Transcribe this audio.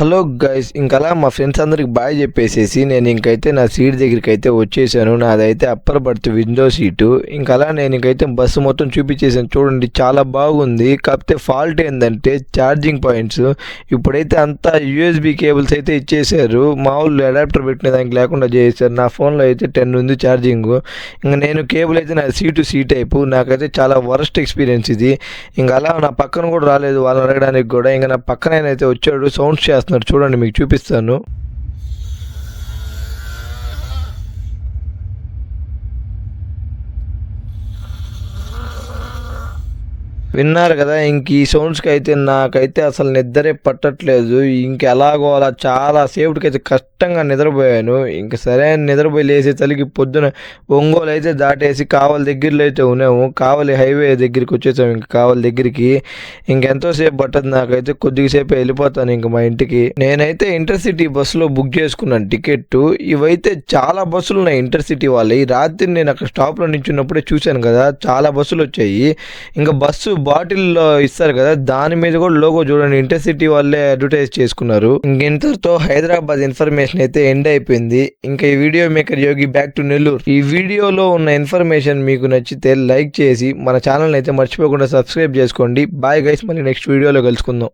Hello guys, ఇంకలా మా friends అందరికి బాయ్ చెప్పేసేసి నేను ఇంకైతే నా సీట్ దగ్గరికి అయితే వచ్చేసాను. నాదైతే అప్పర్ బర్త్ విండో సీటు. ఇంకలా నేను ఇంకైతే బస్సు మొత్తం చూపించేసాను. చూడండి, చాలా బాగుంది. కాకపోతే ఫాల్ట్ ఏంటంటే ఛార్జింగ్ పాయింట్స్. ఇప్పుడైతే అంతా యూఎస్బి కేబుల్స్ అయితే ఇచ్చేసారు. మామూలు అడాప్టర్ పెట్టిన దానికి లేకుండా చేశారు. నా ఫోన్లో అయితే 10 ఉంది ఛార్జింగ్. ఇంకా నేను కేబుల్ అయితే నా సీ టైపు. నాకైతే చాలా వరస్ట్ ఎక్స్పీరియన్స్ ఇది. ఇంకా అలా నా పక్కన కూడా రాలేదు వాళ్ళని అడగడానికి కూడా. ఇంకా నా పక్కన అయితే వచ్చాడు, సౌండ్స్ చేస్తున్నాడు. చూడండి, మీకు చూపిస్తాను. విన్నారు కదా, ఇంక ఈ సౌండ్స్కి అయితే నాకైతే అసలు నిద్రే పట్టట్లేదు. ఇంక ఎలాగో అలా చాలా సేపటికి అయితే కష్టంగా నిద్రపోయాను. ఇంక సరే నిద్రపోయి లేసే తల్లికి పొద్దున ఒంగోలు అయితే దాటేసి కావలి దగ్గరలో అయితే ఉన్నాము. కావలి హైవే దగ్గరికి వచ్చేసాము. ఇంక కావలి దగ్గరికి ఇంకెంతోసేపు పట్టదు. నాకైతే కొద్దిసేపు వెళ్ళిపోతాను ఇంక మా ఇంటికి. నేనైతే ఇంటర్సిటీ బస్సులో బుక్ చేసుకున్నాను టికెట్. ఇవైతే చాలా బస్సులు ఉన్నాయి ఇంటర్సిటీ వాళ్ళవి. రాత్రి నేను అక్కడ స్టాప్లో నించున్నప్పుడే చూశాను కదా, చాలా బస్సులు వచ్చాయి. ఇంకా బస్సు బాటిల్లో ఇస్తారు కదా, దాని మీద కూడా లోగో చూడండి, ఇంటర్సిటీ వాళ్ళే అడ్వర్టైజ్ చేసుకున్నారు. ఇంతటితో హైదరాబాద్ ఇన్ఫర్మేషన్ అయితే ఎండ్ అయిపోయింది. ఇంకా ఈ video maker Yogi back to Nellore. ఈ వీడియోలో ఉన్న ఇన్ఫర్మేషన్ మీకు నచ్చితే లైక్ చేసి మన ఛానల్ అయితే మర్చిపోకుండా సబ్స్క్రైబ్ చేసుకోండి. బాయ్ గైస్, మళ్ళీ నెక్స్ట్ వీడియోలో కలుసుకుందాం.